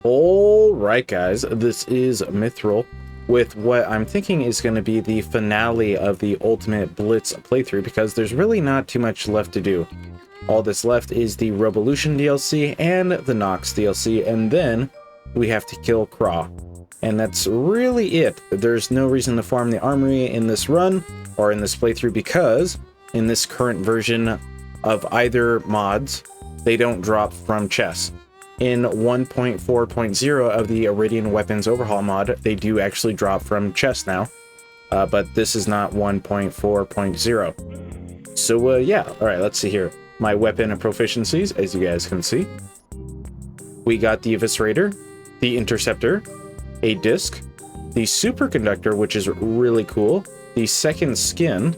Alright guys, this is Mithril with what I'm thinking is going to be the finale of the Ultimate Blitz playthrough, because there's really not too much left to do. All that's left is the Robolution DLC and the Nox DLC, and then we have to kill Craw. And that's really it. There's no reason to farm the armory in this run, or in this playthrough, because in this current version of either mods, they don't drop from chests. In 1.4.0 of the Eridian weapons overhaul mod, they do actually drop from chests now, but this is not 1.4.0. So yeah, all right, let's see here. My weapon proficiencies, as you guys can see. We got the Eviscerator, the Interceptor, a disc, the Superconductor, which is really cool, the second skin,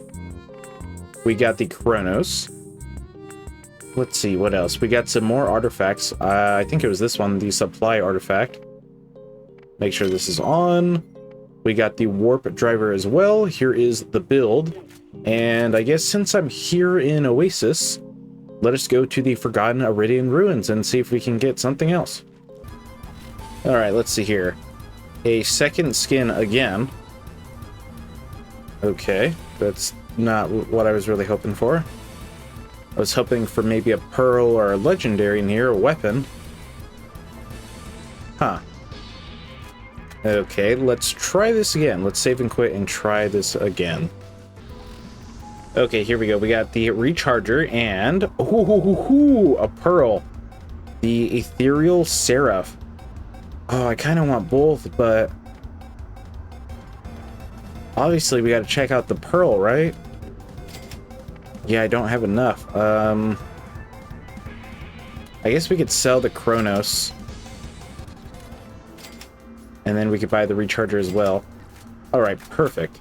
we got the Chronos. Let's see, what else? We got some more artifacts. I think it was this one, the supply artifact. Make sure this is on. We got the warp driver as well. Here is the build. And I guess since I'm here in Oasis, let us go to the Forgotten Eridian Ruins and see if we can get something else. Alright, let's see here. A second skin again. Okay, that's not what I was really hoping for. I was hoping for maybe a pearl or a legendary near a weapon. Huh. Okay, let's try this again. Let's save and quit and try this again. Okay, here we go. We got the recharger and a pearl. The ethereal seraph. Oh, I kind of want both, but obviously we got to check out the pearl, right? Yeah, I don't have enough. I guess we could sell the Chronos. And then we could buy the recharger as well. Alright, perfect.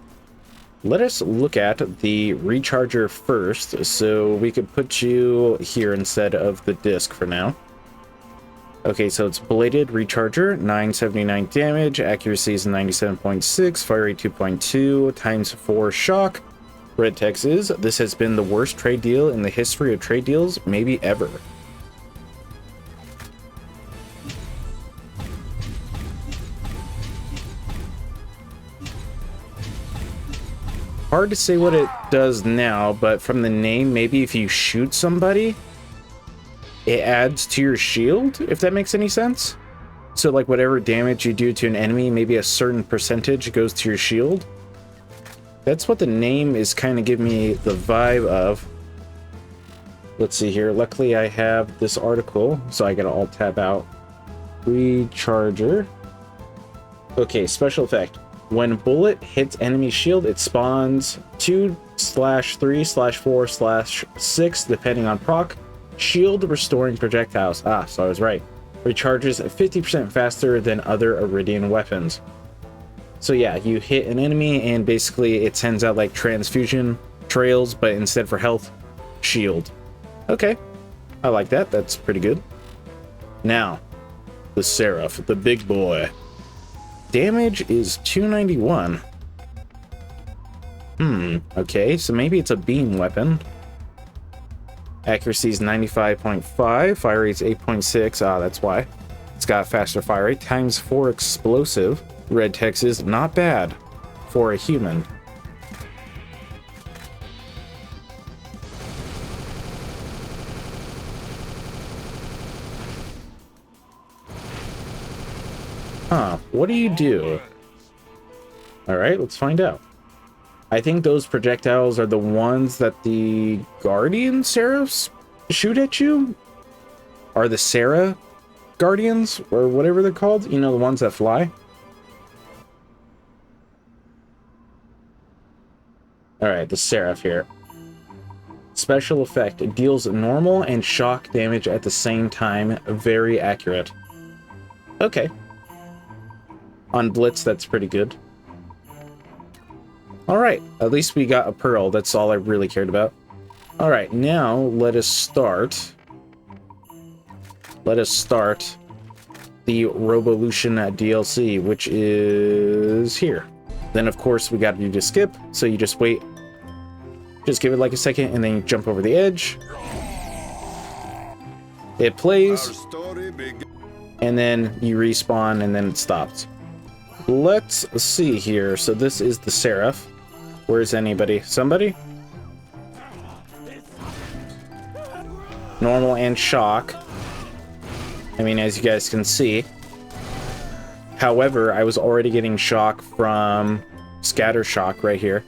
Let us look at the recharger first, so we could put you here instead of the disc for now. Okay, so it's bladed recharger, 979 damage, accuracy is 97.6, fire rate 2.2, times 4 shock. Red text is, this has been the worst trade deal in the history of trade deals, maybe ever. Hard to say what it does now, but from the name, maybe if you shoot somebody, it adds to your shield, if that makes any sense. So like whatever damage you do to an enemy, maybe a certain percentage goes to your shield. That's what the name is kind of giving me the vibe of. Let's see here. Luckily, I have this article, so I gotta alt tab out. Recharger. Okay, special effect. When bullet hits enemy shield, it spawns 2/3/4/6, depending on proc. Shield restoring projectiles. Ah, so I was right. Recharges 50% faster than other Eridian weapons. So yeah, you hit an enemy and basically it sends out like transfusion trails, but instead for health, shield. Okay, I like that. That's pretty good. Now, the Seraph, the big boy. Damage is 291. Okay, so maybe it's a beam weapon. Accuracy is 95.5, fire rate is 8.6. Ah, that's why. It's got faster fire rate, times 4 explosive. Red text is not bad for a human. Huh, what do you do? Alright, let's find out. I think those projectiles are the ones that the Guardian Seraphs shoot at you? Are the Seraph Guardians, or whatever they're called? You know, the ones that fly? Alright, the Seraph here. Special effect. It deals normal and shock damage at the same time. Very accurate. Okay. On Blitz, that's pretty good. Alright, at least we got a pearl. That's all I really cared about. Alright, now let us start. Let us start the Robolution DLC, which is here. Then, of course, we got to do the skip, so you just wait. Just give it like a second, and then you jump over the edge. It plays. and then you respawn, and then it stops. Let's see here. So this is the Seraph. Where's anybody? Somebody? Normal and shock. I mean, as you guys can see. However, I was already getting shock from scatter shock right here.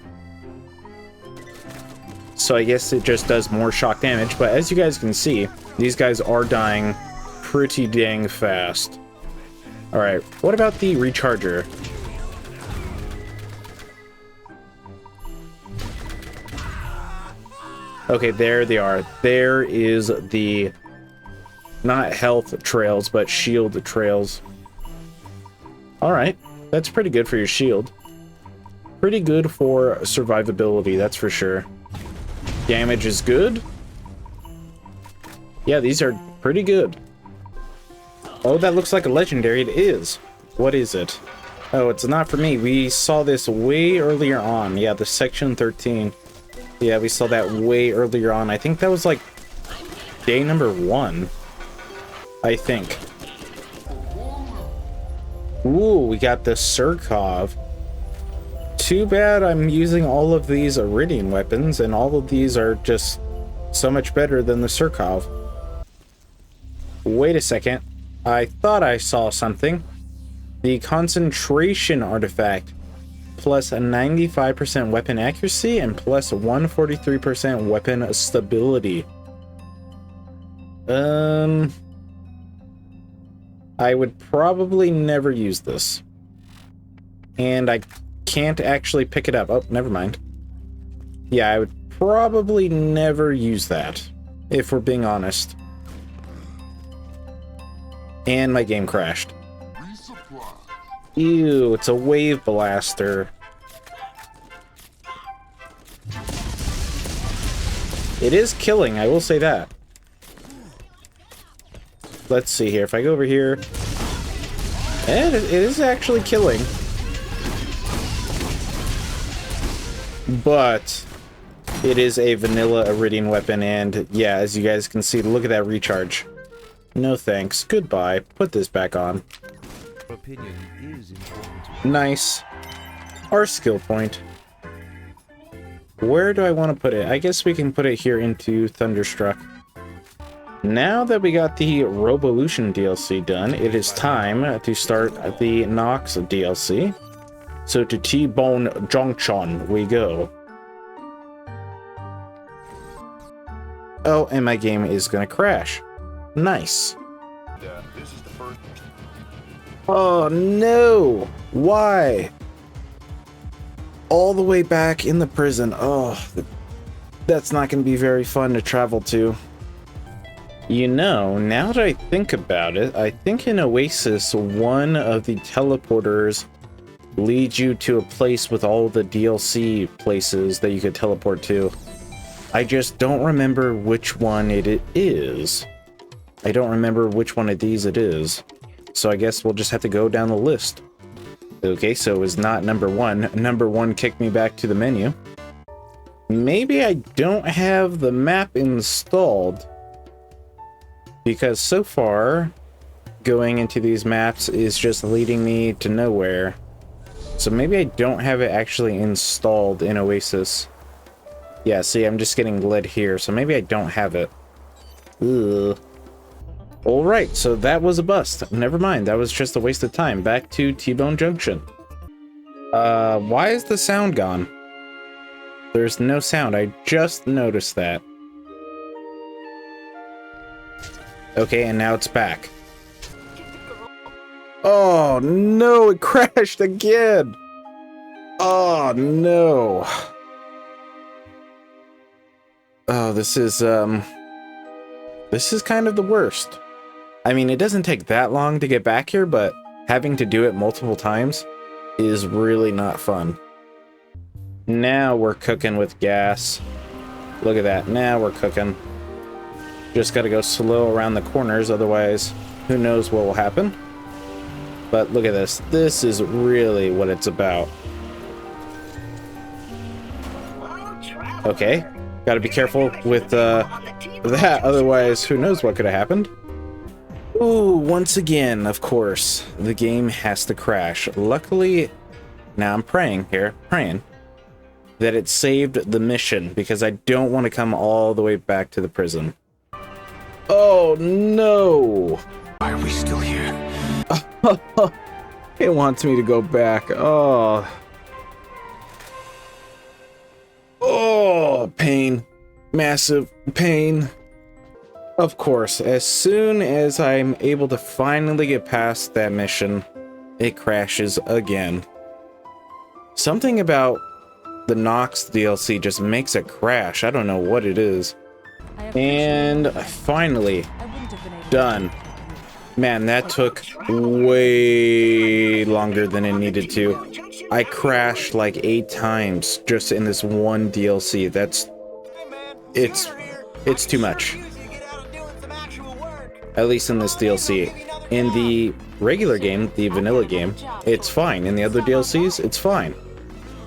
So I guess it just does more shock damage. But as you guys can see, these guys are dying pretty dang fast. Alright, what about the recharger? Okay, there they are. There is the, not health trails, but shield trails. Alright, that's pretty good for your shield. Pretty good for survivability, that's for sure. Damage is good. Yeah, these are pretty good. Oh, that looks like a legendary. It is. What is it? Oh, it's not for me. We saw this way earlier on. Yeah, the section 13. Yeah, we saw that way earlier on. I think that was like day number 1. I think. Ooh, we got the Surkov. Too bad I'm using all of these Eridian weapons, and all of these are just so much better than the Surkov. Wait a second. I thought I saw something. The concentration artifact. Plus a 95% weapon accuracy and plus 143% weapon stability. I would probably never use this. And I can't actually pick it up. Oh, never mind. Yeah, I would probably never use that, if we're being honest. And my game crashed. Ew, it's a wave blaster. It is killing, I will say that. Let's see here. If I go over here, and it is actually killing. But it is a vanilla Eridian weapon, and yeah, as you guys can see, look at that recharge. No thanks. Goodbye. Put this back on. Opinion is important. Nice. Our skill point. Where do I want to put it? I guess we can put it here into Thunderstruck. Now that we got the Robolution DLC done, it is time to start the Nox DLC. So to T-Bone Junction we go. Oh, and my game is gonna crash. Nice. This is the first. Oh no! Why? All the way back in the prison. Oh, that's not gonna be very fun to travel to. You know, now that I think about it, I think in Oasis, one of the teleporters leads you to a place with all the DLC places that you could teleport to. I just don't remember which one it is. I don't remember which one of these it is. So I guess we'll just have to go down the list. Okay, so it was not number 1. Number 1 kicked me back to the menu. Maybe I don't have the map installed, because so far, going into these maps is just leading me to nowhere. So maybe I don't have it actually installed in Oasis. Yeah, see, I'm just getting led here, so maybe I don't have it. Ugh. Alright, so that was a bust. Never mind, that was just a waste of time. Back to T-Bone Junction. Why is the sound gone? There's no sound, I just noticed that. Okay, and now it's back. Oh no, it crashed again! Oh no. Oh, this is kind of the worst. I mean, it doesn't take that long to get back here, but having to do it multiple times is really not fun. Now we're cooking with gas. Look at that, now we're cooking. Just gotta go slow around the corners, otherwise who knows what will happen. But look at this. This is really what it's about. Okay. Gotta be careful with that, otherwise who knows what could have happened. Ooh, once again, of course, the game has to crash. Luckily, now I'm praying that it saved the mission because I don't want to come all the way back to the prison. Oh no! Why are we still here? It wants me to go back. Oh. Oh, pain. Massive pain. Of course, as soon as I'm able to finally get past that mission, it crashes again. Something about the Nox DLC just makes it crash. I don't know what it is. And finally, done. Man, that took way longer than it needed to. I crashed like 8 times just in this one DLC. It's too much. At least in this DLC. In the regular game, the vanilla game, it's fine. In the other DLCs, it's fine.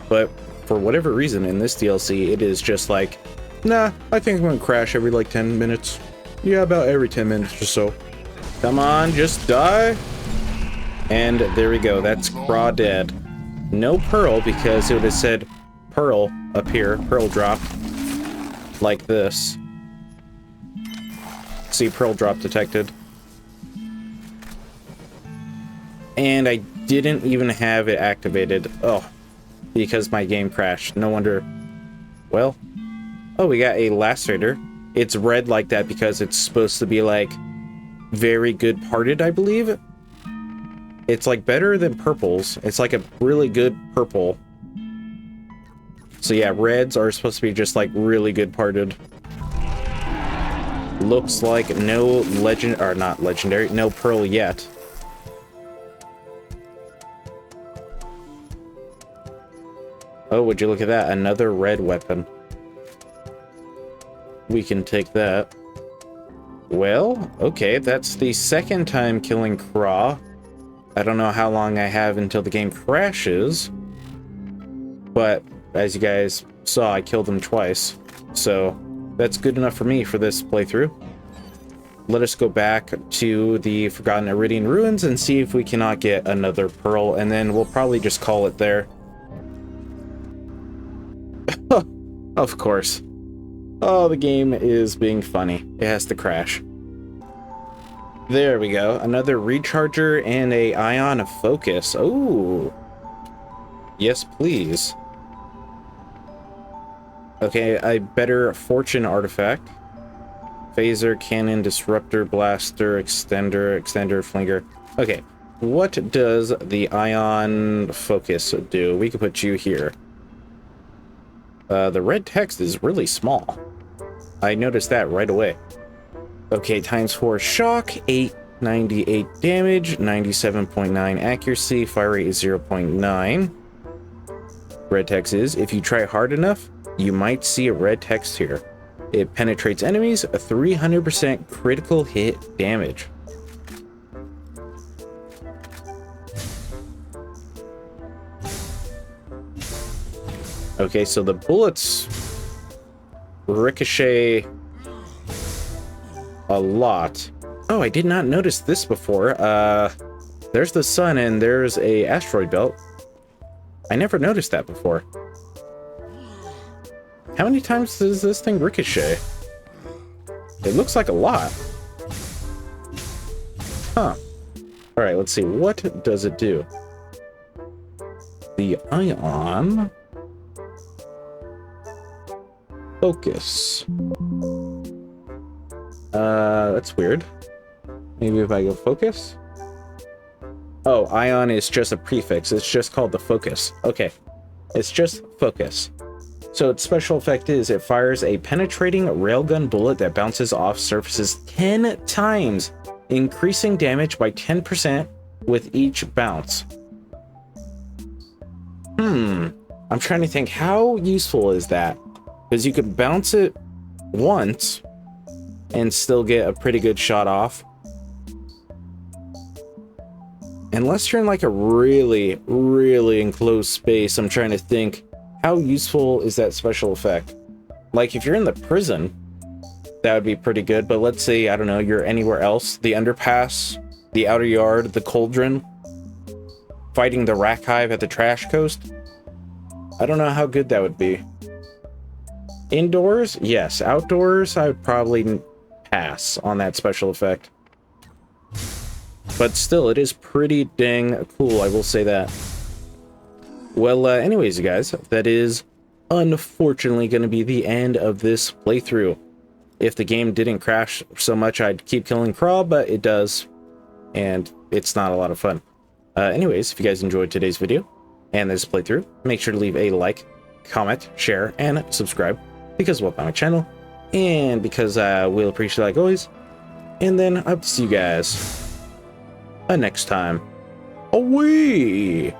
But for whatever reason, in this DLC, it is just like, nah, I think I'm gonna crash every like 10 minutes. Yeah, about every 10 minutes or so. Come on, just die. And there we go, that's crawdad. No pearl, because it would have said pearl up here, pearl drop, like this. See, pearl drop detected. And I didn't even have it activated. Oh, because my game crashed. No wonder. Well, oh, we got a lacerator. It's red like that because it's supposed to be like very good parted, I believe. It's like better than purples. It's like a really good purple. So yeah, reds are supposed to be just like really good parted. Looks like no legend, or not legendary, no pearl yet. Oh, would you look at that? Another red weapon. We can take that. Well, okay, that's the second time killing Craw. I don't know how long I have until the game crashes. But, as you guys saw, I killed him twice. So, that's good enough for me for this playthrough. Let us go back to the Forgotten Eridian Ruins and see if we cannot get another pearl, and then we'll probably just call it there. Of course. Oh, the game is being funny. It has to crash. There we go. Another recharger and a ion of focus. Oh. Yes, please. Okay, a better fortune artifact. Phaser, cannon, disruptor, blaster, extender, flinger. Okay, what does the ion focus do? We could put you here. The red text is really small. I noticed that right away. Okay, ×4 shock, 898 damage, 97.9 accuracy, fire rate is 0.9. Red text is, if you try hard enough, you might see a red text here. It penetrates enemies, a 300% critical hit damage. Okay, so the bullets ricochet a lot. Oh, I did not notice this before. There's the sun and there's a asteroid belt. I never noticed that before. How many times does this thing ricochet? It looks like a lot. Huh. Alright, let's see. What does it do? The ion... focus. That's weird. Maybe if I go focus? Oh, ion is just a prefix. It's just called the focus. Okay. It's just focus. So its special effect is it fires a penetrating railgun bullet that bounces off surfaces 10 times, increasing damage by 10% with each bounce. I'm trying to think, how useful is that? Because you could bounce it once and still get a pretty good shot off. Unless you're in like a really, really enclosed space, I'm trying to think, how useful is that special effect? Like if you're in the prison, that would be pretty good. But let's say, I don't know, you're anywhere else. The underpass, the outer yard, the cauldron, fighting the rack hive at the trash coast. I don't know how good that would be. Indoors, yes. Outdoors, I would probably pass on that special effect. But still, it is pretty dang cool, I will say that. Well, anyways, you guys, that is unfortunately going to be the end of this playthrough. If the game didn't crash so much, I'd keep killing Crawl, but it does, and it's not a lot of fun. Anyways, if you guys enjoyed today's video and this playthrough, make sure to leave a like, comment, share, and subscribe, because we'll help my channel, and because we'll appreciate it like always. And then I'll see you guys next time. Away!